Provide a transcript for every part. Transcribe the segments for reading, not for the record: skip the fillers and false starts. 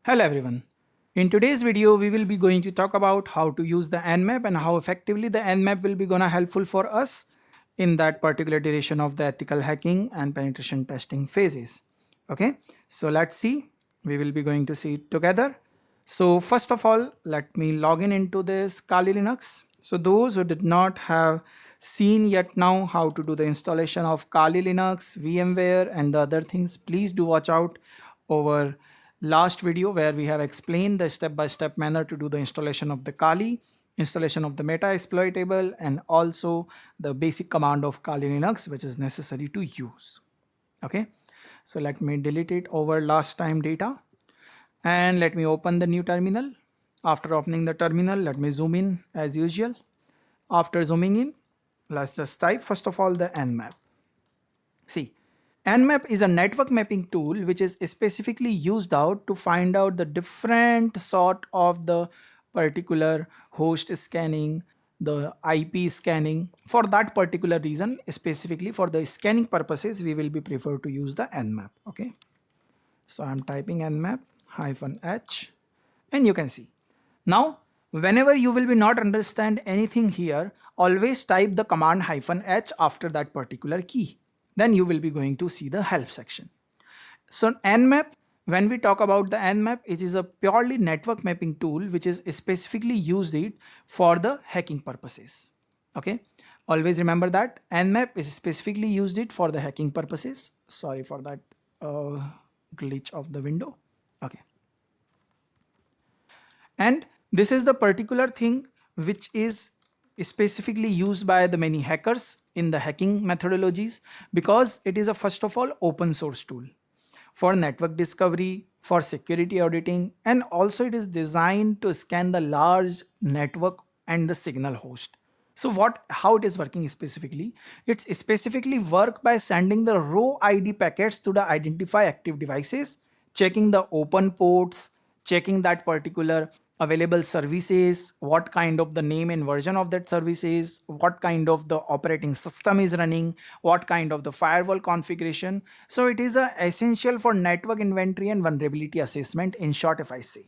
Hello everyone. In today's video, we will be going to talk about how to use the Nmap and how effectively the Nmap will be gonna helpful for us in that particular duration of the ethical hacking and penetration testing phases. Okay, so let's see. We will be going to see it together. So first of all, let me log in into this Kali Linux. So those who did not have seen yet now how to do the installation of Kali Linux, VMware and the other things, please do watch out over last video where we have explained the step-by-step manner to do the installation of the Kali, installation of the meta exploitable and also the basic command of Kali Linux which is necessary to use. Okay, so let me delete it over last time data and let me open the new terminal. After opening the terminal, let me zoom in as usual. After zooming in, let's just type first of all the Nmap. See, Nmap is a network mapping tool which is specifically used out to find out the different sort of the particular host scanning, the IP scanning. For that particular reason, specifically for the scanning purposes, we will be prefer to use the Nmap. Okay, so I'm typing Nmap -h and you can see. Now, whenever you will be not understand anything here, always type the command -h after that particular key. Then you will be going to see the help section. So Nmap, when we talk about the Nmap, it is a purely network mapping tool which is specifically used it for the hacking purposes. Okay, always remember that Nmap is specifically used it for the hacking purposes. Sorry for that glitch of the window. Okay, and this is the particular thing which is specifically used by the many hackers in the hacking methodologies because it is a first of all open source tool for network discovery, for security auditing, and also it is designed to scan the large network and the signal host. So how it is working specifically? It's specifically work by sending the raw ID packets to the identify active devices, checking the open ports, checking that particular available services, what kind of the name and version of that services, what kind of the operating system is running, what kind of the firewall configuration. So it is essential for network inventory and vulnerability assessment, in short if I say.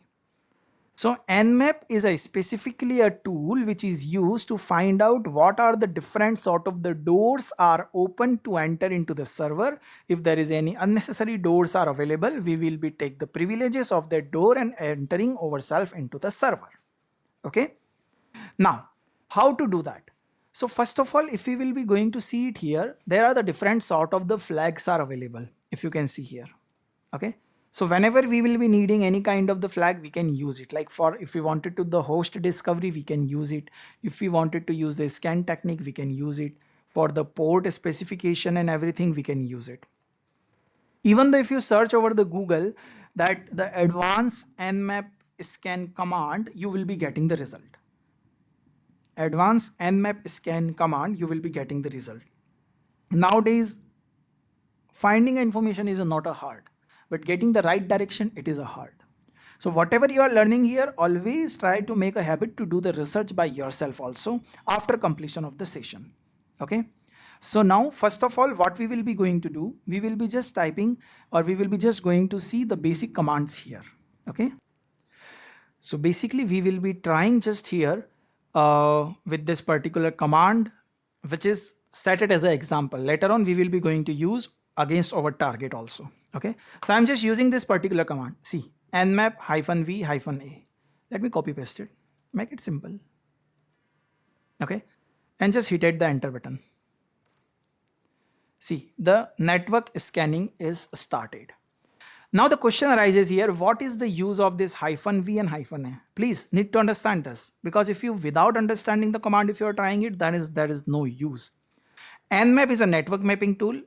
So Nmap is specifically a tool which is used to find out what are the different sort of the doors are open to enter into the server. If there is any unnecessary doors are available, we will be take the privileges of that door and entering ourselves into the server. Okay. Now, how to do that? So first of all, if we will be going to see it here, there are the different sort of the flags are available. If you can see here. Okay. So whenever we will be needing any kind of the flag, we can use it. Like for if we wanted to the host discovery, we can use it. If we wanted to use the scan technique, we can use it. For the port specification and everything, we can use it. Even though if you search over the Google that the advanced Nmap scan command, you will be getting the result. Advanced Nmap scan command, you will be getting the result. Nowadays, finding information is not a hard, but getting the right direction, it is a hard. So whatever you are learning here, always try to make a habit to do the research by yourself also after completion of the session. Okay. So now, first of all, what we will be going to do, we will be just typing or we will be just going to see the basic commands here. Okay. So basically we will be trying just here with this particular command, which is set it as an example. Later on, we will be going to use against our target also. Okay, so I'm just using this particular command. See, nmap -v-a. Let me copy paste it, make it simple. Okay, and just hit the enter button. See, the network scanning is started. Now the question arises here, what is the use of this -v and -a? Please need to understand this, because if you without understanding the command, if you are trying it, then there is no use. Nmap is a network mapping tool.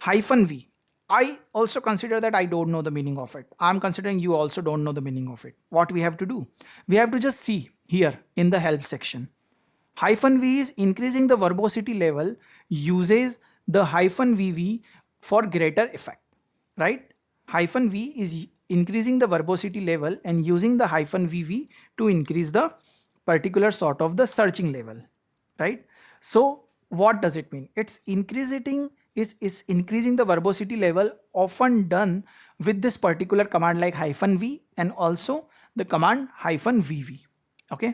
-v, I also consider that I don't know the meaning of it. I'm considering you also don't know the meaning of it. What we have to do? We have to just see here in the help section. -v is increasing the verbosity level, uses the -vv for greater effect, right? -v is increasing the verbosity level and using the -vv to increase the particular sort of the searching level, right? So what does it mean? It's increasing is increasing the verbosity level, often done with this particular command like -v and also the command -vv. Okay.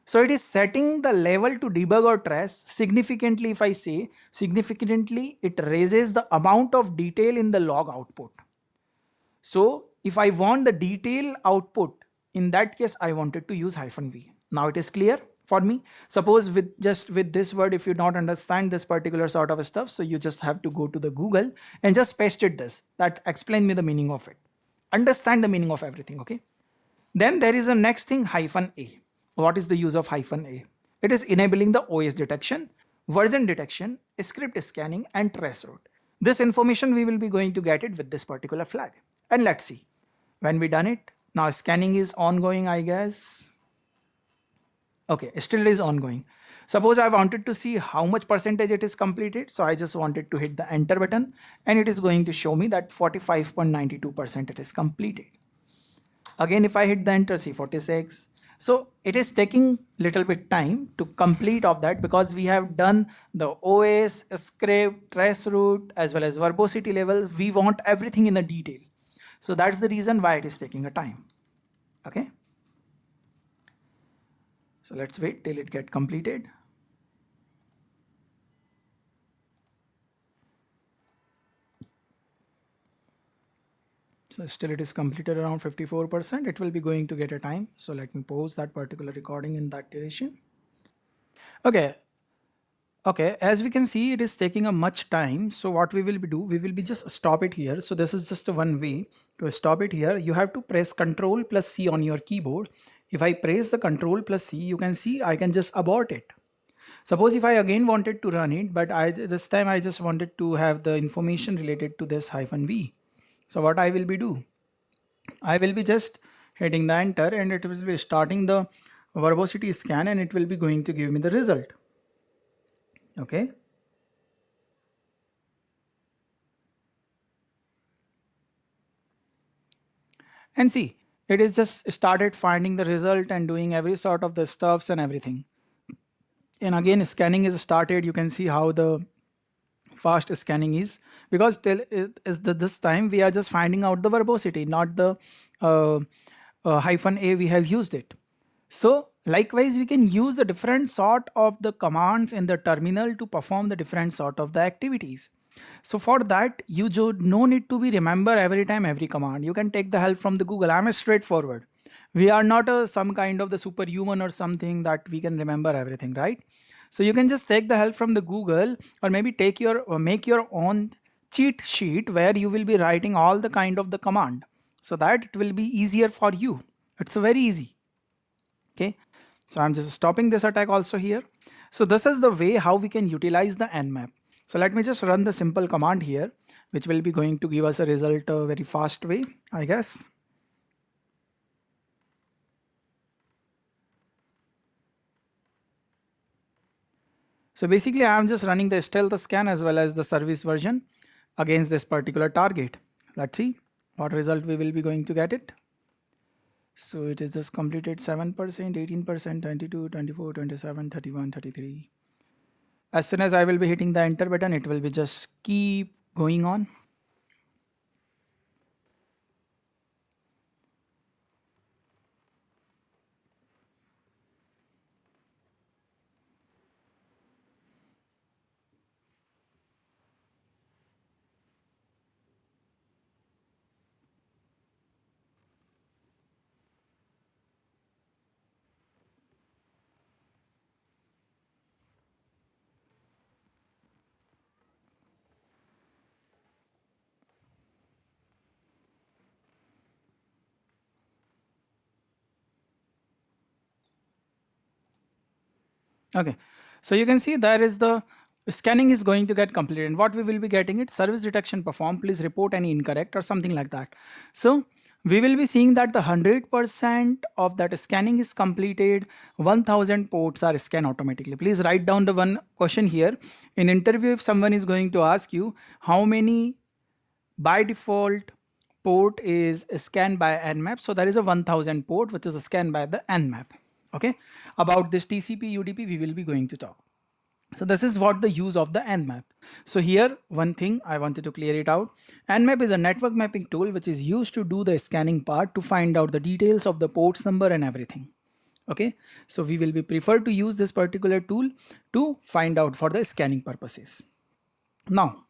So it is setting the level to debug or trace significantly. If I say significantly, it raises the amount of detail in the log output. So if I want the detail output, in that case, I wanted to use -v. Now it is clear for me. Suppose with this word, if you don't understand this particular sort of stuff, so you just have to go to the Google and just paste it this. That explain me the meaning of it. Understand the meaning of everything, okay? Then there is a next thing, -a. What is the use of -a? It is enabling the OS detection, version detection, script scanning, and trace route. This information we will be going to get it with this particular flag. And let's see. When we done it, now scanning is ongoing, I guess. Okay, still it is ongoing. Suppose I wanted to see how much percentage it is completed. So I just wanted to hit the enter button and it is going to show me that 45.92% it is completed. Again, if I hit the enter, see 46. So it is taking little bit time to complete of that because we have done the OS, script, trace route, as well as verbosity level. We want everything in the detail. So that's the reason why it is taking a time. Okay. So let's wait till it get completed. So still it is completed around 54%. It will be going to get a time. So let me pause that particular recording in that duration. Okay. Okay, as we can see, it is taking a much time. So what we will be do, we will be just stop it here. So this is just one way to stop it here. You have to press Ctrl plus C on your keyboard. If I press the Ctrl plus C, you can see I can just abort it. Suppose if I again wanted to run it, but this time I just wanted to have the information related to this -v. So what I will be do, I will be just hitting the enter and it will be starting the verbosity scan and it will be going to give me the result. Okay. And see, it is just started finding the result and doing every sort of the stuffs and everything. And again, scanning is started. You can see how the fast scanning is because till this time we are just finding out the verbosity, not the -a we have used it. So likewise, we can use the different sort of the commands in the terminal to perform the different sort of the activities. So for that, you no need to be remember every time every command. You can take the help from the Google. I'm straightforward. We are not some kind of the superhuman or something that we can remember everything, right? So you can just take the help from the Google or maybe take your or make your own cheat sheet where you will be writing all the kind of the command so that it will be easier for you. It's very easy. Okay. So I'm just stopping this attack also here. So this is the way how we can utilize the Nmap. So let me just run the simple command here, which will be going to give us a result a very fast way, I guess. So basically I'm just running the stealth scan as well as the service version against this particular target. Let's see what result we will be going to get it. So it is just completed 7%, 18%, 22, 24, 27, 31, 33. As soon as I will be hitting the enter button, it will be just keep going on. Okay, so you can see there is the scanning is going to get completed and what we will be getting it service detection performed, please report any incorrect or something like that. So we will be seeing that the 100% of that scanning is completed. 1000 ports are scanned automatically. Please write down the one question here. In interview, if someone is going to ask you how many by default port is scanned by Nmap, so there is a 1000 port which is scanned by the Nmap. Okay, about this TCP UDP we will be going to talk. So this is what the use of the Nmap. So here one thing I wanted to clear it out. Nmap is a network mapping tool which is used to do the scanning part to find out the details of the ports number and everything. Okay, so we will be preferred to use this particular tool to find out for the scanning purposes. Now,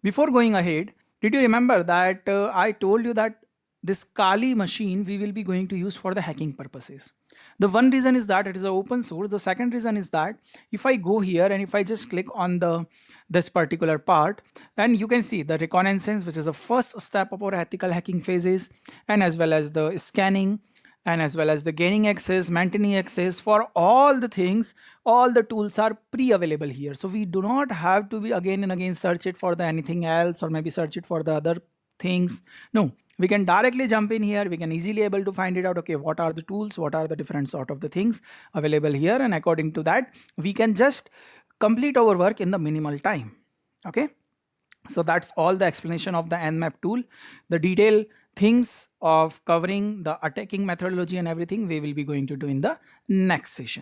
before going ahead, did you remember that I told you that this Kali machine we will be going to use for the hacking purposes? The one reason is that it is a open source. The second reason is that if I go here and if I just click on the this particular part, and you can see the reconnaissance, which is the first step of our ethical hacking phases, and as well as the scanning, and as well as the gaining access, maintaining access, for all the things, all the tools are pre-available here. So we do not have to be again and again search it for the anything else, or maybe search it for the other things. No, we can directly jump in here. We can easily able to find it out. Okay, what are the tools, what are the different sort of the things available here, and according to that we can just complete our work in the minimal time. Okay, so that's all the explanation of the Nmap tool. The detailed things of covering the attacking methodology and everything we will be going to do in the next session.